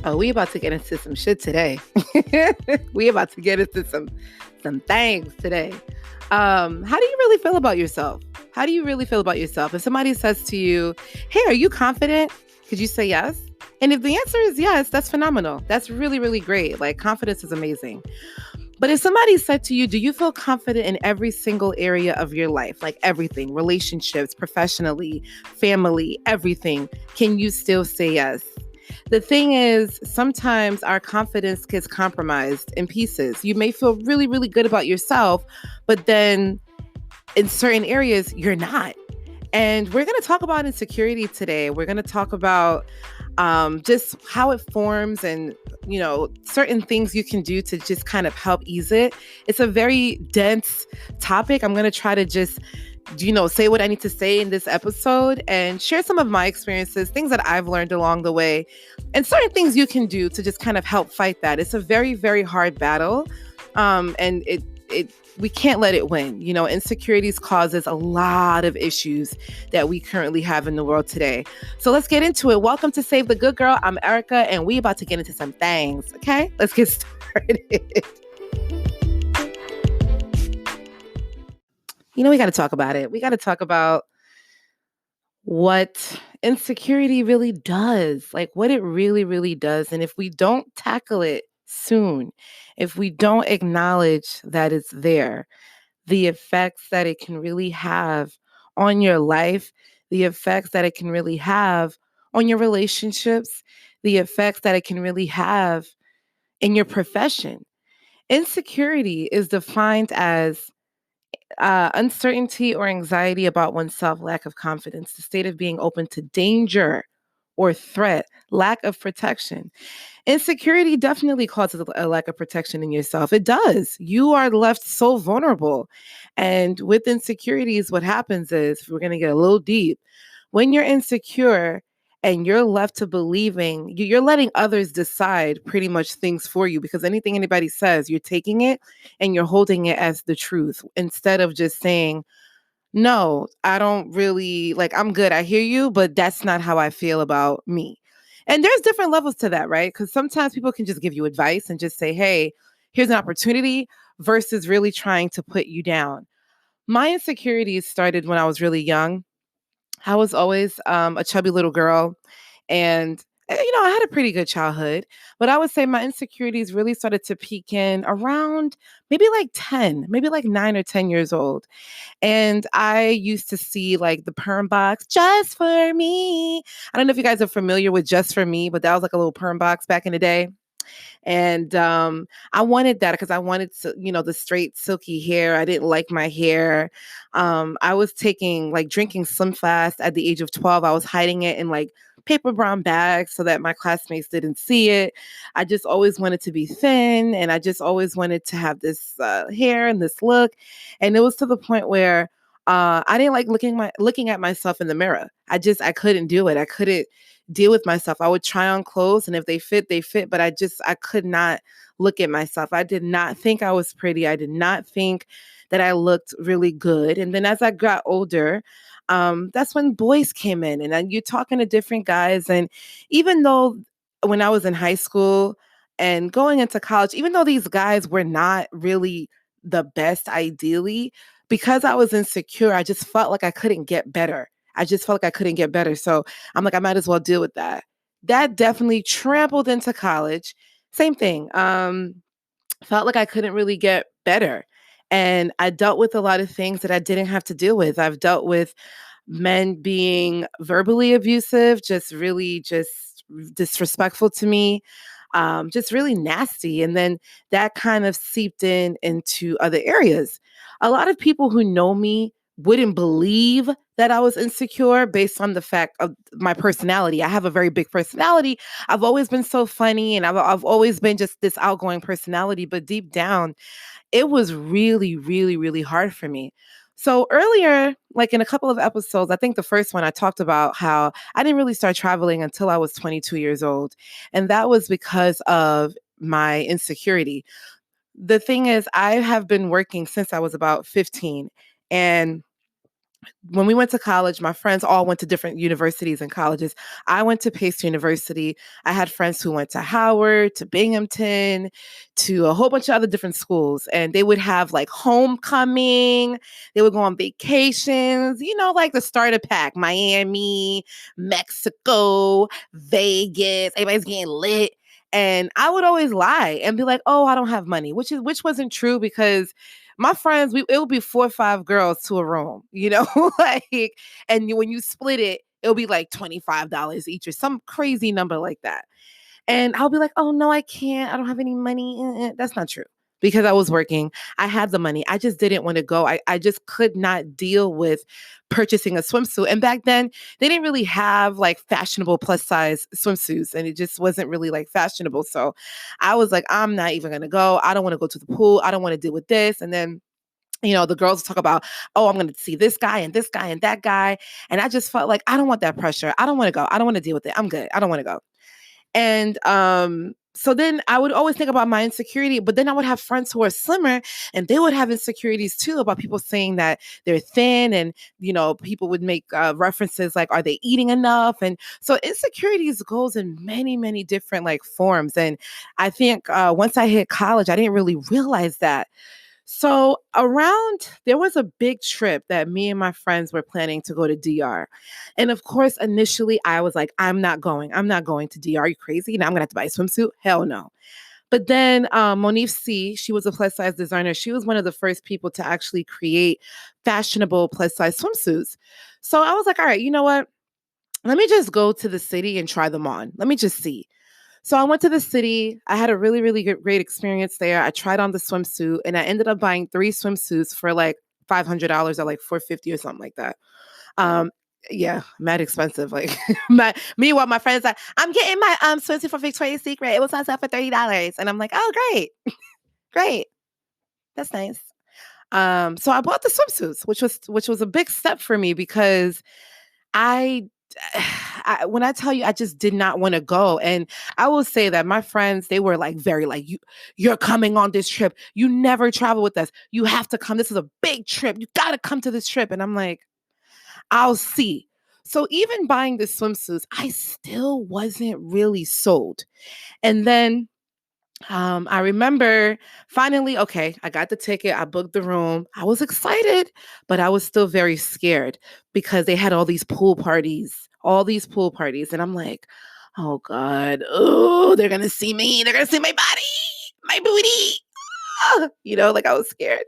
Oh, we about to get into some shit today. We about to get into some things today. How do you really feel about yourself? How do you really feel about yourself? If somebody says to you, "Hey, are you confident?" Could you say yes? And if the answer is yes, that's phenomenal. That's really, really great. Like confidence is amazing. But if somebody said to you, "Do you feel confident in every single area of your life? Like everything, relationships, professionally, family, everything," can you still say yes? The thing is, sometimes our confidence gets compromised in pieces. You may feel really, really good about yourself, but then in certain areas, you're not. And we're going to talk about insecurity today. We're going to talk about just how it forms and, certain things you can do to just kind of help ease it. It's a very dense topic. I'm going to try to just say what I need to say in this episode and share some of my experiences, things that I've learned along the way, and certain things you can do to just kind of help fight that. It's a very, very hard battle. And we can't let it win. Insecurities causes a lot of issues that we currently have in the world today. So let's get into it. Welcome to Save the Good Girl. I'm Erica, and we about to get into some things. Okay, let's get started. We got to talk about it. We got to talk about what insecurity really does, like what it really, really does. And if we don't tackle it soon, if we don't acknowledge that it's there, the effects that it can really have on your life, the effects that it can really have on your relationships, the effects that it can really have in your profession. Insecurity is defined as uncertainty or anxiety about oneself, lack of confidence, the state of being open to danger or threat, lack of protection. Insecurity definitely causes a lack of protection in yourself. It does. You are left so vulnerable. And with insecurities, what happens is, we're going to get a little deep, when you're insecure and you're left to believing, you're letting others decide pretty much things for you, because anything anybody says, you're taking it and you're holding it as the truth instead of just saying, "No, I don't really, like, I'm good. I hear you, but that's not how I feel about me." And there's different levels to that, right? Because sometimes people can just give you advice and just say, "Hey, here's an opportunity," versus really trying to put you down. My insecurities started when I was really young. I was always a chubby little girl. And, I had a pretty good childhood. But I would say my insecurities really started to peak in around maybe like 10, maybe like 9 or 10 years old. And I used to see like the perm box, "Just for me." I don't know if you guys are familiar with Just for Me, but that was like a little perm box back in the day. And I wanted that because I wanted to, the straight silky hair. I didn't like my hair. I was drinking Slim Fast at the age of 12. I was hiding it in like paper brown bags so that my classmates didn't see it. I just always wanted to be thin, and I just always wanted to have this hair and this look. And it was to the point where I didn't like looking at myself in the mirror. I couldn't do it. I couldn't deal with myself. I would try on clothes, and if they fit, they fit, but I could not look at myself. I did not think I was pretty. I did not think that I looked really good. And then as I got older, that's when boys came in, and then you're talking to different guys. And even though when I was in high school and going into college, even though these guys were not really the best ideally, because I was insecure, I just felt like I couldn't get better. I just felt like I couldn't get better. So I'm like, I might as well deal with that. That definitely trampled into college. Same thing. Felt like I couldn't really get better. And I dealt with a lot of things that I didn't have to deal with. I've dealt with men being verbally abusive, just really just disrespectful to me, just really nasty. And then that kind of seeped into other areas. A lot of people who know me wouldn't believe that I was insecure based on the fact of my personality. I have a very big personality. I've always been so funny, and I've always been just this outgoing personality. But deep down, it was really, really, really hard for me. So earlier, like in a couple of episodes, I think the first one, I talked about how I didn't really start traveling until I was 22 years old. And that was because of my insecurity. The thing is, I have been working since I was about 15. And when we went to college, my friends all went to different universities and colleges. I went to Pace University. I had friends who went to Howard, to Binghamton, to a whole bunch of other different schools. And they would have like homecoming. They would go on vacations, like the starter pack, Miami, Mexico, Vegas. Everybody's getting lit. And I would always lie and be like, "Oh, I don't have money," which wasn't true because my friends, it would be 4 or 5 girls to a room, like, and when you split it, it'll be like $25 each or some crazy number like that. And I'll be like, "Oh no, I can't. I don't have any money." That's not true because I was working. I had the money. I just didn't want to go. I just could not deal with purchasing a swimsuit. And back then, they didn't really have like fashionable plus size swimsuits, and it just wasn't really like fashionable. So I was like, I'm not even going to go. I don't want to go to the pool. I don't want to deal with this. And then the girls talk about, "Oh, I'm going to see this guy and this guy and that guy." And I just felt like I don't want that pressure. I don't want to go. I don't want to deal with it. I'm good. I don't want to go. And so then I would always think about my insecurity, but then I would have friends who are slimmer and they would have insecurities too about people saying that they're thin. And, people would make references like, are they eating enough? And so insecurities goes in many, many different like forms. And I think once I hit college, I didn't really realize that. So there was a big trip that me and my friends were planning to go to DR. And of course, initially I was like, I'm not going. I'm not going to DR. Are you crazy? Now I'm going to have to buy a swimsuit? Hell no. But then Monique C, she was a plus size designer. She was one of the first people to actually create fashionable plus size swimsuits. So I was like, all right, you know what? Let me just go to the city and try them on. Let me just see. So I went to the city. I had a really, really great experience there. I tried on the swimsuit and I ended up buying 3 swimsuits for like $500 or like 450 or something like that. Um, yeah, mad expensive. Like meanwhile, my friends like, "I'm getting my swimsuit from Victoria's Secret. It was on sale for $30." And I'm like, "Oh, great. Great. That's nice." So I bought the swimsuits, which was a big step for me because I when I tell you, I just did not want to go. And I will say that my friends, they were like very like, you're coming on this trip. You never travel with us. You have to come. This is a big trip. You got to come to this trip. And I'm like, I'll see. So even buying the swimsuits, I still wasn't really sold. And then I remember finally, okay, I got the ticket, I booked the room. I was excited, but I was still very scared because they had all these pool parties. And I'm like, oh God, oh, they're going to see me. They're going to see my body, my booty. Like I was scared.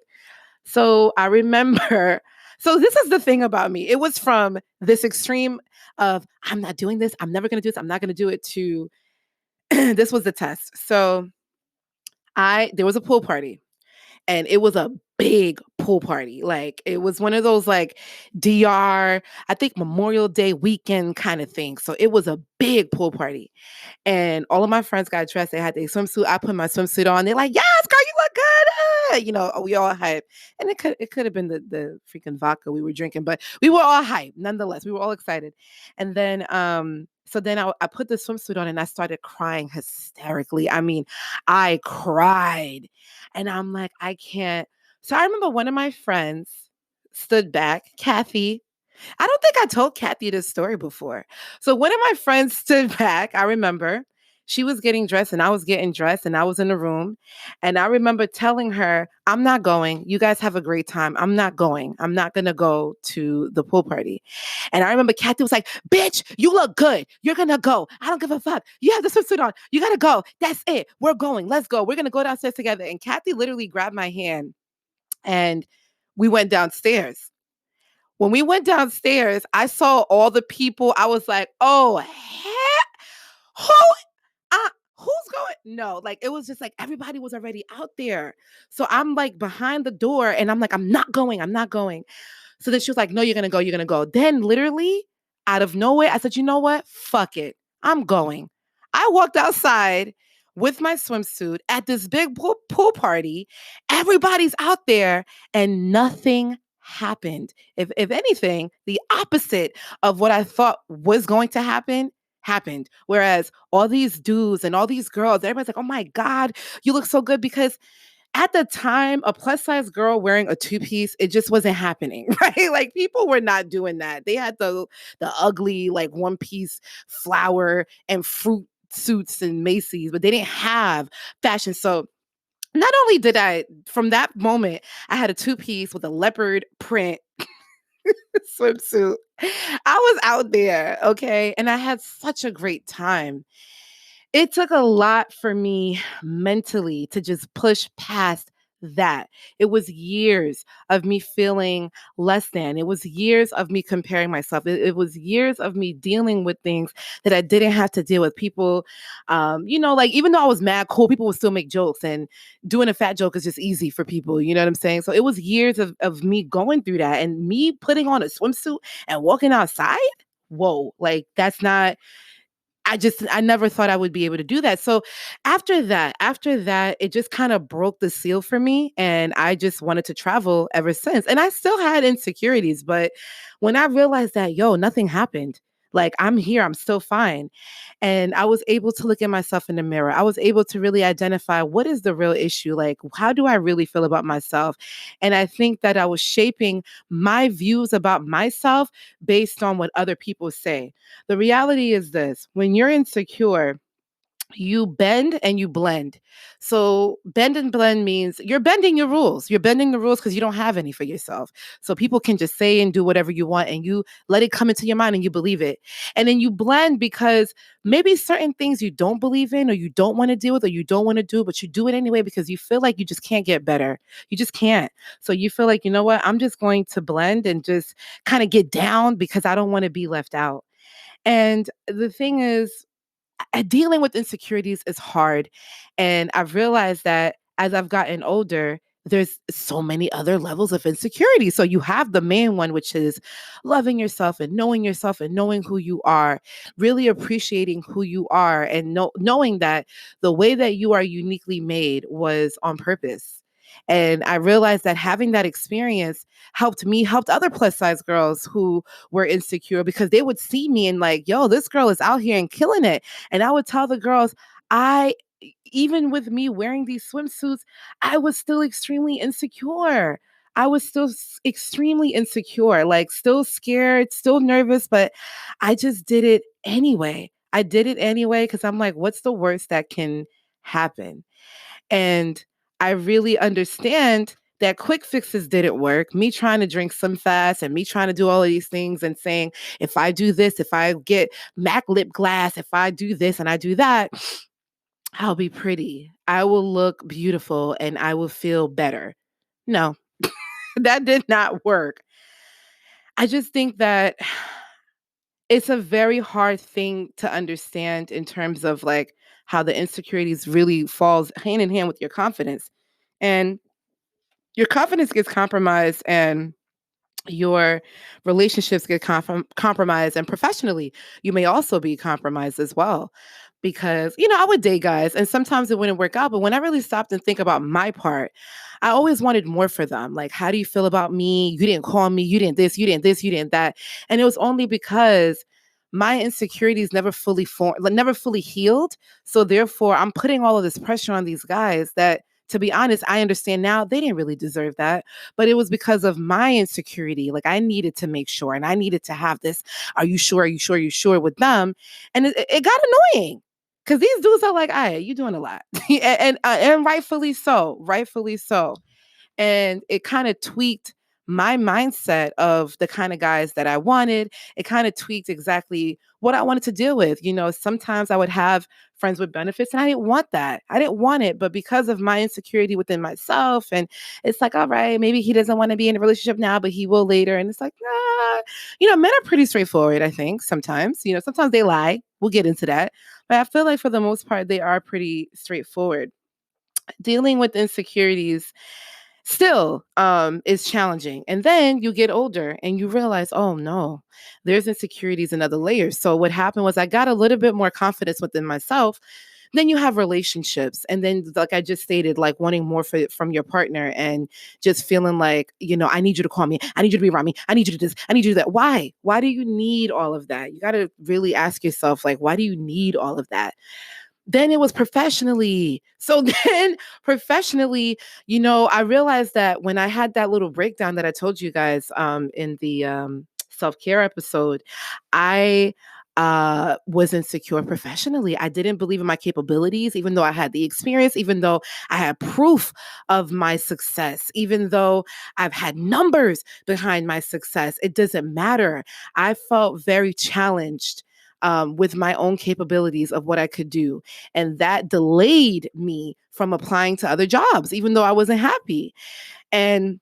So I remember, so this is the thing about me. It was from this extreme of, I'm not doing this. I'm never going to do this. I'm not going to do it to, this was the test. So there was a pool party and it was a big pool party. Like it was one of those like DR, I think Memorial Day weekend kind of thing. So it was a big pool party. And all of my friends got dressed. They had their swimsuit. I put my swimsuit on. They're like, "Yes, girl, you look good." We all hype. And it could have been the freaking vodka we were drinking, but we were all hype nonetheless. We were all excited. And then so then I put the swimsuit on and I started crying hysterically. I mean, I cried. And I'm like, I can't. So I remember one of my friends stood back, Kathy. I don't think I told Kathy this story before. So one of my friends stood back. I remember she was getting dressed and I was getting dressed and I was in the room. And I remember telling her, "I'm not going. You guys have a great time. I'm not going. I'm not going to go to the pool party." And I remember Kathy was like, "Bitch, you look good. You're going to go. I don't give a fuck. You have the swimsuit on. You got to go. That's it. We're going. Let's go. We're going to go downstairs together." And Kathy literally grabbed my hand and we went downstairs. When we went downstairs, I saw all the people. I was like, "Oh, who, who's going?" No, like it was just like everybody was already out there. So I'm like behind the door and I'm like, "I'm not going. I'm not going." So then she was like, "No, you're going to go. You're going to go." Then literally out of nowhere, I said, "You know what? Fuck it. I'm going." I walked outside with my swimsuit at this big pool party. Everybody's out there and nothing happened. If anything, the opposite of what I thought was going to happen happened. Whereas all these dudes and all these girls, everybody's like, "Oh my God, you look so good," because At the time, a plus size girl wearing a two-piece, it just wasn't happening, right? Like people were not doing that. They had the ugly like one-piece flower and fruit suits and Macy's, but they didn't have fashion. So not only did I, from that moment, I had a two-piece with a leopard print swimsuit. I was out there, okay? And I had such a great time. It took a lot for me mentally to just push past that. It was years of me feeling less than. It was years of me comparing myself. It was years of me dealing with things that I didn't have to deal with. People, like even though I was mad cool, people would still make jokes, and doing a fat joke is just easy for people. You know what I'm saying? So it was years of me going through that and me putting on a swimsuit and walking outside. Whoa, like that's not, I never thought I would be able to do that. So after that, it just kind of broke the seal for me. And I just wanted to travel ever since. And I still had insecurities. But when I realized that, yo, nothing happened, like I'm here, I'm still fine. And I was able to look at myself in the mirror. I was able to really identify what is the real issue? Like, how do I really feel about myself? And I think that I was shaping my views about myself based on what other people say. The reality is this: when you're insecure, you bend and you blend. So bend and blend means you're bending your rules. You're bending the rules because you don't have any for yourself. So people can just say and do whatever you want, and you let it come into your mind and you believe it. And then you blend because maybe certain things you don't believe in or you don't want to deal with or you don't want to do, but you do it anyway because you feel like you just can't get better. You just can't. So you feel like, you know what? I'm just going to blend and just kind of get down because I don't want to be left out. And the thing is, dealing with insecurities is hard. And I've realized that as I've gotten older, there's so many other levels of insecurity. So you have the main one, which is loving yourself and knowing who you are, really appreciating who you are, and knowing that the way that you are uniquely made was on purpose. And I realized that having that experience helped other plus size girls who were insecure because they would see me and like, yo, this girl is out here and killing it. And I would tell the girls, even with me wearing these swimsuits, I was still extremely insecure. I was still extremely insecure, like still scared, still nervous, but I just did it anyway. I did it anyway because I'm like, what's the worst that can happen? And I really understand that quick fixes didn't work. Me trying to drink some fast and me trying to do all of these things and saying, if I do this, if I get MAC lip glass, if I do this and I do that, I'll be pretty. I will look beautiful and I will feel better. No, that did not work. I just think that it's a very hard thing to understand in terms of like how the insecurities really falls hand in hand with your confidence. And your confidence gets compromised and your relationships get compromised, and professionally you may also be compromised as well, because I would date guys and sometimes it wouldn't work out, but when I really stopped and think about my part, I always wanted more for them. Like, how do you feel about me? You didn't call me, you didn't this, you didn't this, you didn't that. And it was only because my insecurities never fully formed, like, never fully healed. So therefore I'm putting all of this pressure on these guys that, to be honest, I understand now they didn't really deserve that, but it was because of my insecurity. Like, I needed to make sure and I needed to have this, are you sure? Are you sure? Are you sure with them? And it got annoying because these dudes are like, all right, you doing a lot. And rightfully so, rightfully so. And it kind of tweaked my mindset of the kind of guys that I wanted. It kind of tweaked exactly what I wanted to deal with. Sometimes I would have friends with benefits and I didn't want that. I didn't want it. But because of my insecurity within myself, and it's like, all right, maybe he doesn't want to be in a relationship now, but he will later. And it's like, men are pretty straightforward, I think, sometimes. Sometimes they lie. We'll get into that. But I feel like for the most part, they are pretty straightforward. Dealing with insecurities still is challenging. And then you get older and you realize, oh no, there's insecurities and other layers. So what happened was I got a little bit more confidence within myself. Then you have relationships, and then, like I just stated, like wanting more from your partner and just feeling like, I need you to call me, I need you to be around me, I need you to this, I need you to that. Why do you need all of that? You got to really ask yourself, like, why do you need all of that? Then it was professionally. So then professionally, I realized that when I had that little breakdown that I told you guys in the self-care episode, I was insecure professionally. I didn't believe in my capabilities, even though I had the experience, even though I had proof of my success, even though I've had numbers behind my success. It doesn't matter. I felt very challenged with my own capabilities of what I could do. And that delayed me from applying to other jobs, even though I wasn't happy. And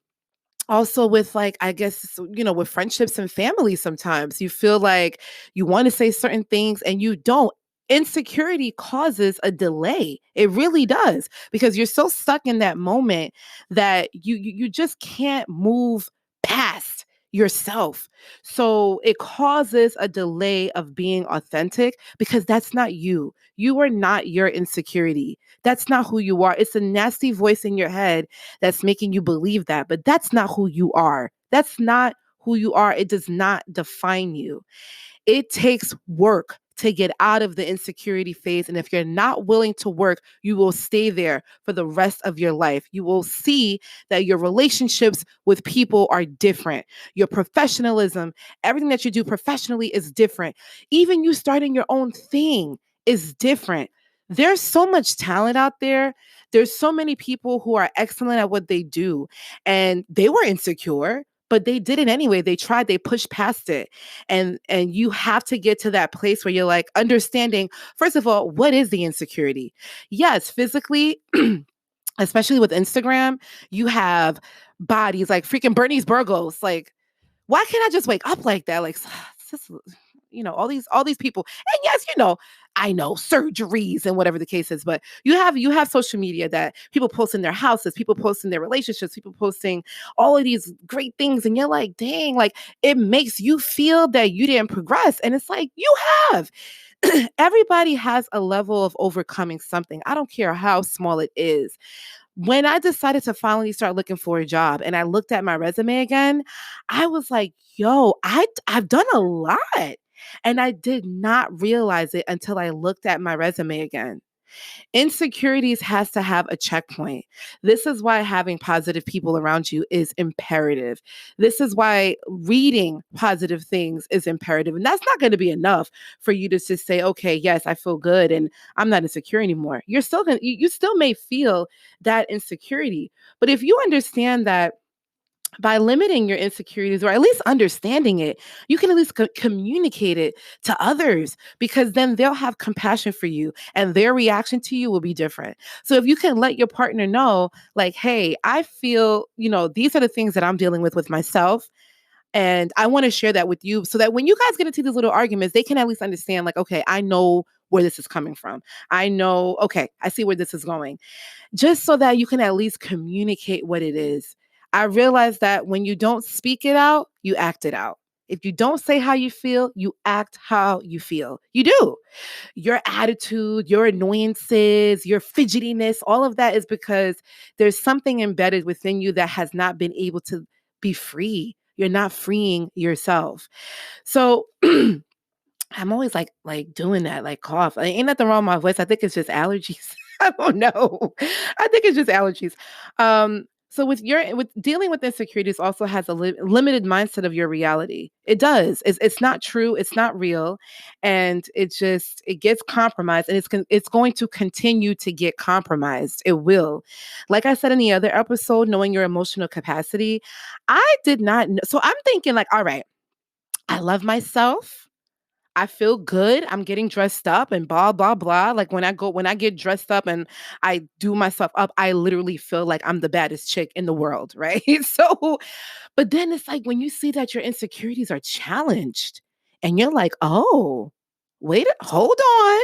also with like, I guess, with friendships and family, sometimes you feel like you want to say certain things and you don't. Insecurity causes a delay. It really does, because you're so stuck in that moment that you just can't move past yourself. So it causes a delay of being authentic, because that's not you. You are not your insecurity. That's not who you are. It's a nasty voice in your head that's making you believe that, but that's not who you are. That's not who you are. It does not define you. It takes work to get out of the insecurity phase. And if you're not willing to work, you will stay there for the rest of your life. You will see that your relationships with people are different. Your professionalism, everything that you do professionally is different. Even you starting your own thing is different. There's so much talent out there. There's so many people who are excellent at what they do, and they were insecure, but they did it anyway. They tried, they pushed past it. And you have to get to that place where you're like understanding, first of all, what is the insecurity? Yes, physically, especially with Instagram, you have bodies like freaking Bernie's Burgos. Like, why can't I just wake up like that? Like, just, all these people. And yes, I know surgeries and whatever the case is, but you have social media that people post in their houses, people posting their relationships, people posting all of these great things, and you're like, dang, like it makes you feel that you didn't progress. And it's like, you have. Everybody has a level of overcoming something. I don't care how small it is. When I decided to finally start looking for a job and I looked at my resume again, I was like, yo, I've done a lot. And I did not realize it until I looked at my resume again. Insecurities has to have a checkpoint. This is why having positive people around you is imperative. This is why reading positive things is imperative. And that's not going to be enough for you to just say, okay, yes, I feel good and I'm not insecure anymore. You're still going to, you still may feel that insecurity. But if you understand that by limiting your insecurities, or at least understanding it, you can at least communicate it to others, because then they'll have compassion for you and their reaction to you will be different. So if you can let your partner know, like, hey, I feel, these are the things that I'm dealing with myself. And I want to share that with you, so that when you guys get into these little arguments, they can at least understand, like, okay, I know where this is coming from. I know, okay, I see where this is going, just so that you can at least communicate what it is. I realize that when you don't speak it out, you act it out. If you don't say how you feel, you act how you feel. You do. Your attitude, your annoyances, your fidgetiness, all of that is because there's something embedded within you that has not been able to be free. You're not freeing yourself. So I'm always like doing that, like cough. Ain't nothing wrong with my voice. I think it's just allergies. I don't know. I think it's just allergies. So with dealing with insecurities also has a limited mindset of your reality. It does. It's not true. It's not real, and it gets compromised, and it's going to continue to get compromised. It will. Like I said in the other episode, knowing your emotional capacity, I did not. So I'm thinking like, all right, I love myself. I feel good. I'm getting dressed up and blah, blah, blah. Like when I get dressed up and I do myself up, I literally feel like I'm the baddest chick in the world. Right. So, but then it's like when you see that your insecurities are challenged and you're like, oh, hold on.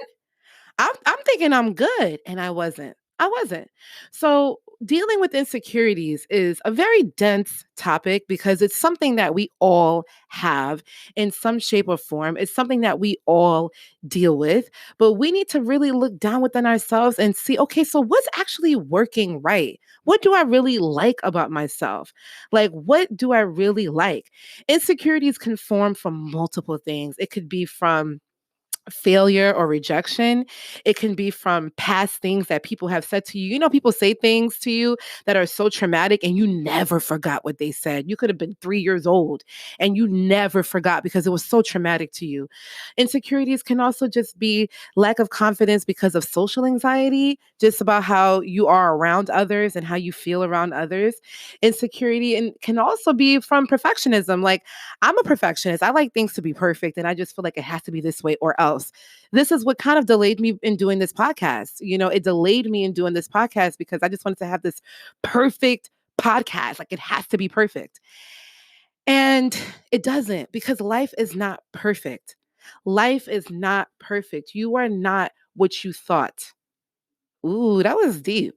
I'm thinking I'm good, and I wasn't. I wasn't. So dealing with insecurities is a very dense topic, because it's something that we all have in some shape or form. It's something that we all deal with, but we need to really look down within ourselves and see, okay, so what's actually working right? What do I really like about myself? Like, what do I really like? Insecurities can form from multiple things. It could be from failure or rejection. It can be from past things that people have said to you. You know, people say things to you that are so traumatic and you never forgot what they said. You could have been 3 years old and you never forgot because it was so traumatic to you. Insecurities can also just be lack of confidence because of social anxiety, just about how you are around others and how you feel around others. Insecurity and can also be from perfectionism. Like, I'm a perfectionist. I like things to be perfect and I just feel like it has to be this way or else. This is what kind of delayed me in doing this podcast. You know, it delayed me in doing this podcast because I just wanted to have this perfect podcast. Like, it has to be perfect. And it doesn't, because life is not perfect. Life is not perfect. You are not what you thought. Ooh, that was deep.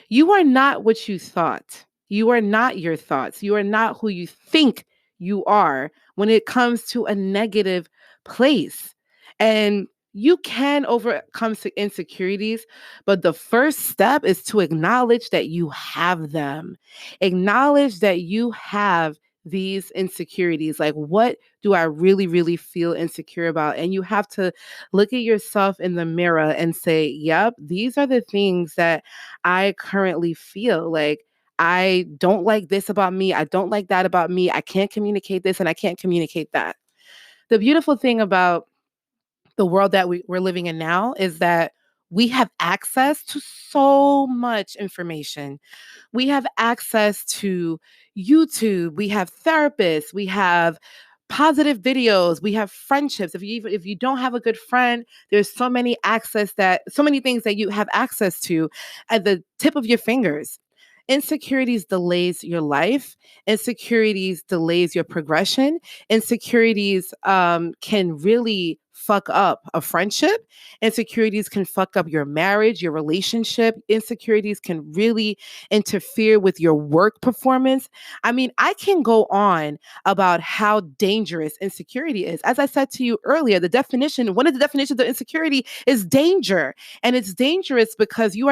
You are not what you thought. You are not your thoughts. You are not who you think you are when it comes to a negative place. And you can overcome insecurities, but the first step is to acknowledge that you have them. Acknowledge that you have these insecurities. Like, what do I really, really feel insecure about? And you have to look at yourself in the mirror and say, yep, these are the things that I currently feel. Like, I don't like this about me. I don't like that about me. I can't communicate this and I can't communicate that. The beautiful thing about the world that we're living in now is that we have access to so much information. We have access to YouTube, we have therapists, we have positive videos, we have friendships. If you don't have a good friend, there's so many things that you have access to at the tip of your fingers. Insecurities delays your life. Insecurities delays your progression. Insecurities can really fuck up a friendship. Insecurities can fuck up your marriage, your relationship. Insecurities can really interfere with your work performance. I mean, I can go on about how dangerous insecurity is. As I said to you earlier, one of the definitions of insecurity is danger. And it's dangerous because you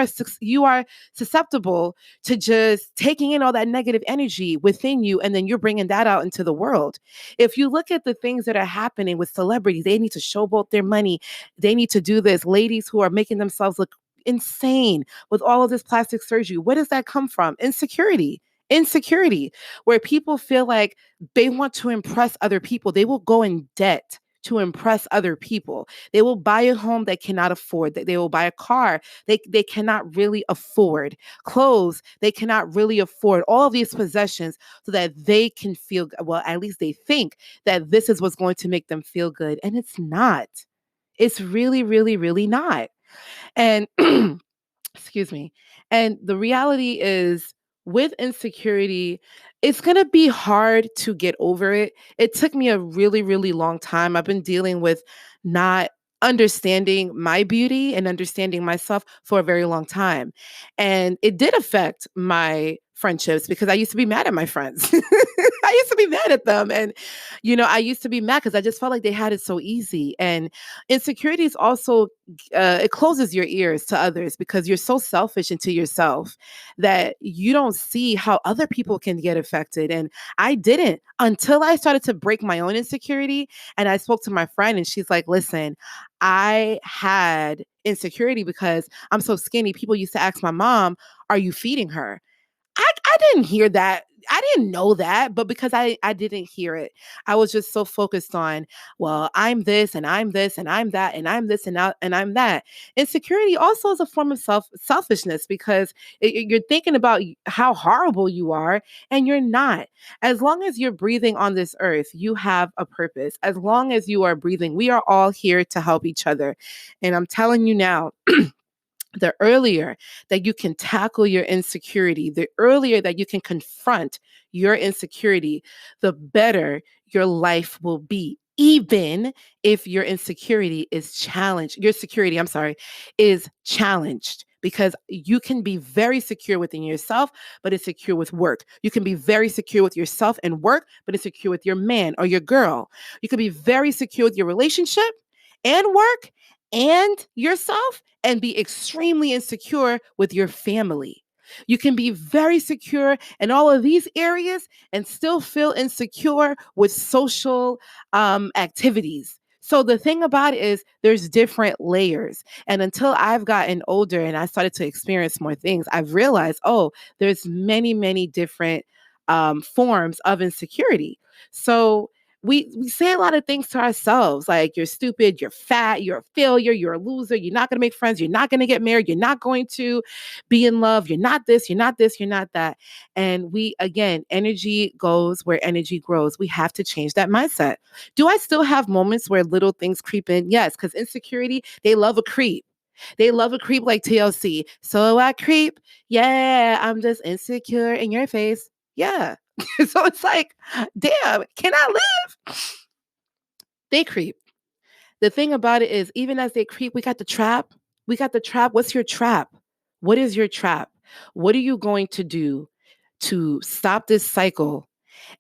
are susceptible to just taking in all that negative energy within you and then you're bringing that out into the world. If you look at the things that are happening with celebrities, they need to showboat their money. They need to do this. Ladies who are making themselves look insane with all of this plastic surgery. Where does that come from? Insecurity, where people feel like they want to impress other people. They will go in debt to impress other people. They will buy a home they cannot afford. They will buy a car they cannot really afford. Clothes they cannot really afford. All of these possessions so that they can feel, well, at least they think that this is what's going to make them feel good. And it's not. It's really, really, really not. And excuse me. And the reality is, with insecurity, it's going to be hard to get over it. It took me a really, really long time. I've been dealing with not understanding my beauty and understanding myself for a very long time. And it did affect my friendships because I used to be mad at my friends. I used to be mad at them. And, I used to be mad because I just felt like they had it so easy. And insecurity is also it closes your ears to others because you're so selfish into yourself that you don't see how other people can get affected. And I didn't until I started to break my own insecurity. And I spoke to my friend and she's like, listen, I had insecurity because I'm so skinny. People used to ask my mom, are you feeding her? I didn't hear that. I didn't know that, but because I didn't hear it, I was just so focused on, well, I'm this and I'm this and I'm that and I'm this and I'm that. Insecurity also is a form of selfishness because you're thinking about how horrible you are and you're not. As long as you're breathing on this earth, you have a purpose. As long as you are breathing, we are all here to help each other. And I'm telling you now, the earlier that you can tackle your insecurity, the earlier that you can confront your insecurity, the better your life will be. Even if your security, I'm sorry, is challenged. Because you can be very secure within yourself, but it's secure with work. You can be very secure with yourself and work, but it's secure with your man or your girl. You can be very secure with your relationship and work and yourself and be extremely insecure with your family. You can be very secure in all of these areas and still feel insecure with social activities. So the thing about it is there's different layers. And until I've gotten older and I started to experience more things, I've realized, oh, there's many, many different forms of insecurity. So we say a lot of things to ourselves like you're stupid, you're fat, you're a failure, you're a loser, you're not going to make friends, you're not going to get married, you're not going to be in love, you're not this, you're not this, you're not that. And we, again, energy goes where energy grows. We have to change that mindset. Do I still have moments where little things creep in? Yes, because insecurity, they love a creep. They love a creep like TLC. So I creep. Yeah, I'm just insecure in your face. Yeah. So it's like, damn, can I live? They creep. The thing about it is, even as they creep, we got the trap. We got the trap. What's your trap? What is your trap? What are you going to do to stop this cycle?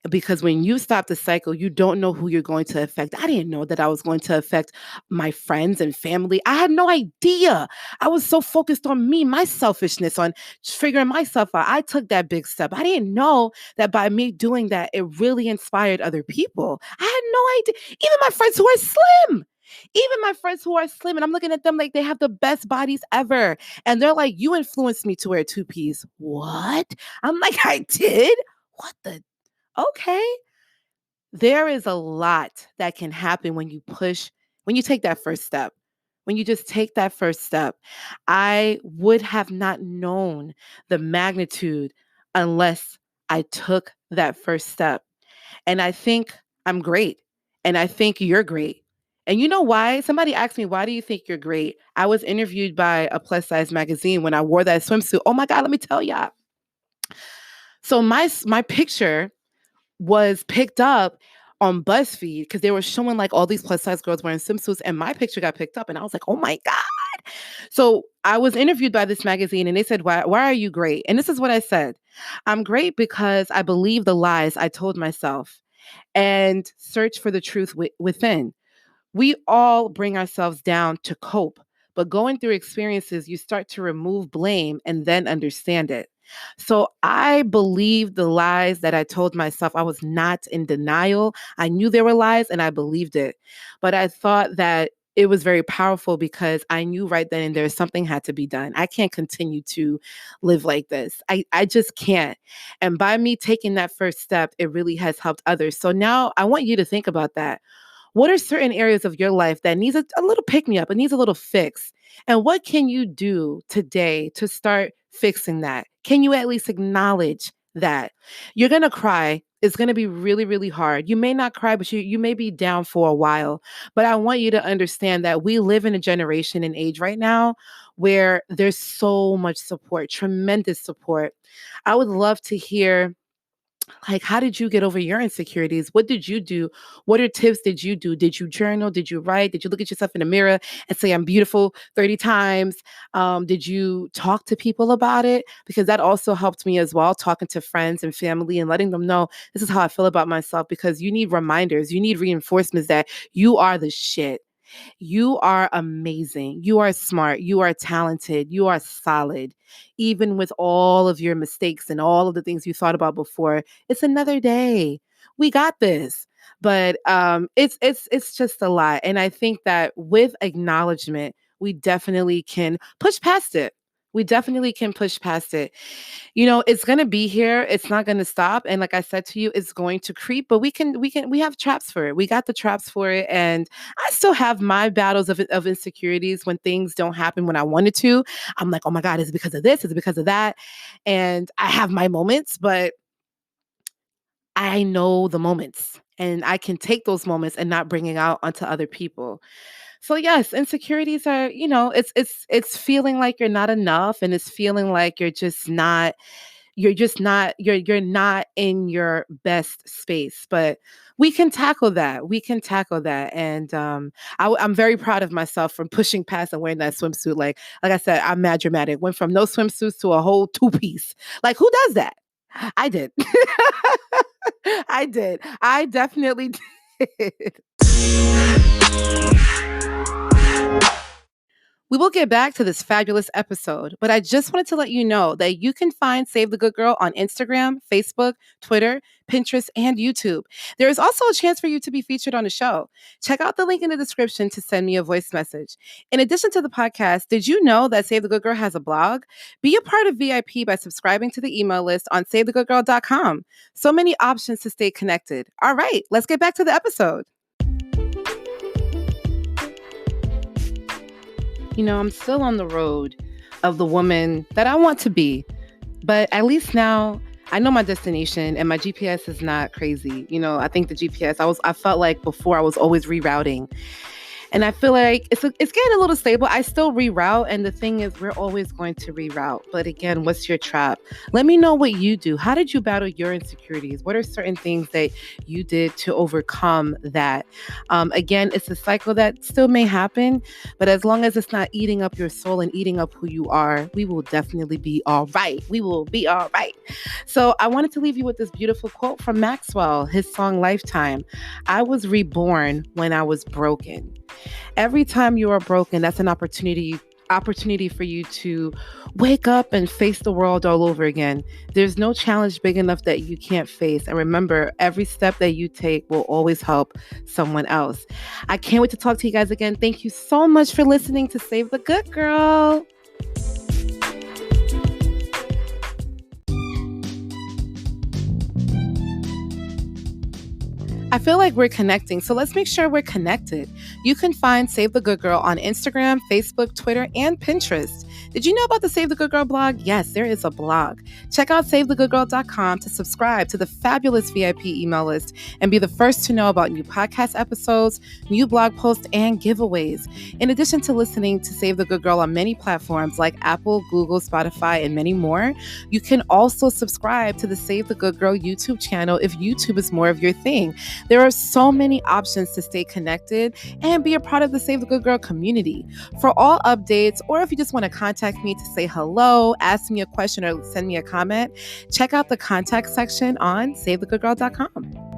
Because when you stop the cycle, you don't know who you're going to affect. I didn't know that I was going to affect my friends and family. I had no idea. I was so focused on me, my selfishness, on figuring myself out. I took that big step. I didn't know that by me doing that, it really inspired other people. I had no idea. Even my friends who are slim. Even my friends who are slim, and I'm looking at them like they have the best bodies ever. And they're like, you influenced me to wear two piece. What? I'm like, I did? What the okay. There is a lot that can happen when you push, when you take that first step. When you just take that first step, I would have not known the magnitude unless I took that first step. And I think I'm great. And I think you're great. And you know why? Somebody asked me, why do you think you're great? I was interviewed by a plus size magazine when I wore that swimsuit. Oh my God, let me tell y'all. So my picture was picked up on BuzzFeed because they were showing like all these plus size girls wearing swimsuits, and my picture got picked up, and I was like, oh my God. So I was interviewed by this magazine, and they said, why are you great? And this is what I said. I'm great because I believe the lies I told myself and search for the truth within. We all bring ourselves down to cope, but going through experiences, you start to remove blame and then understand it. So I believed the lies that I told myself. I was not in denial. I knew there were lies and I believed it. But I thought that it was very powerful because I knew right then and there something had to be done. I can't continue to live like this. I just can't. And by me taking that first step, it really has helped others. So now I want you to think about that. What are certain areas of your life that needs a little pick me up? It needs a little fix. And what can you do today to start fixing that? Can you at least acknowledge that? You're going to cry. It's going to be really, really hard. You may not cry, but you may be down for a while. But I want you to understand that we live in a generation and age right now where there's so much support, tremendous support. I would love to hear like, how did you get over your insecurities? What did you do? What are tips did you do? Did you journal? Did you write? Did you look at yourself in the mirror and say, I'm beautiful 30 times? Did you talk to people about it? Because that also helped me as well, talking to friends and family and letting them know this is how I feel about myself because you need reminders, you need reinforcements that you are the shit. You are amazing. You are smart. You are talented. You are solid. Even with all of your mistakes and all of the things you thought about before, it's another day. We got this. But it's just a lot. And I think that with acknowledgement, we definitely can push past it. We definitely can push past it. You know, it's going to be here. It's not going to stop. And like I said to you, it's going to creep, but we have traps for it. We got the traps for it. And I still have my battles of insecurities when things don't happen when I wanted to. I'm like, oh my God, is it because of this? Is it because of that? And I have my moments, but I know the moments and I can take those moments and not bring it out onto other people. So yes, insecurities are, it's feeling like you're not enough and it's feeling like you're not in your best space, but we can tackle that. We can tackle that. And I'm very proud of myself from pushing past and wearing that swimsuit. Like I said, I'm mad dramatic. Went from no swimsuits to a whole two piece. Like who does that? I did. I did. I definitely did. We will get back to this fabulous episode, but I just wanted to let you know that you can find Save the Good Girl on Instagram, Facebook, Twitter, Pinterest, and YouTube. There is also a chance for you to be featured on the show. Check out the link in the description to send me a voice message. In addition to the podcast, did you know that Save the Good Girl has a blog? Be a part of VIP by subscribing to the email list on savethegoodgirl.com. So many options to stay connected. All right, let's get back to the episode. You know, I'm still on the road of the woman that I want to be, but at least now I know my destination and my GPS is not crazy. You know, I think the GPS, I felt like before I was always rerouting. And I feel like it's getting a little stable. I still reroute. And the thing is, we're always going to reroute. But again, what's your trap? Let me know what you do. How did you battle your insecurities? What are certain things that you did to overcome that? Again, it's a cycle that still may happen. But as long as it's not eating up your soul and eating up who you are, we will definitely be all right. We will be all right. So I wanted to leave you with this beautiful quote from Maxwell, his song Lifetime. I was reborn when I was broken. Every time you are broken, that's an opportunity for you to wake up and face the world all over again. There's no challenge big enough that you can't face. And remember, every step that you take will always help someone else. I can't wait to talk to you guys again. Thank you so much for listening to Save the Good Girl. I feel like we're connecting, so let's make sure we're connected. You can find Save the Good Girl on Instagram, Facebook, Twitter, and Pinterest. Did you know about the Save the Good Girl blog? Yes, there is a blog. Check out savethegoodgirl.com to subscribe to the fabulous VIP email list and be the first to know about new podcast episodes, new blog posts, and giveaways. In addition to listening to Save the Good Girl on many platforms like Apple, Google, Spotify, and many more, you can also subscribe to the Save the Good Girl YouTube channel if YouTube is more of your thing. There are so many options to stay connected and be a part of the Save the Good Girl community. For all updates, or if you just want to contact me to say hello, ask me a question, or send me a comment, check out the contact section on savethegoodgirl.com.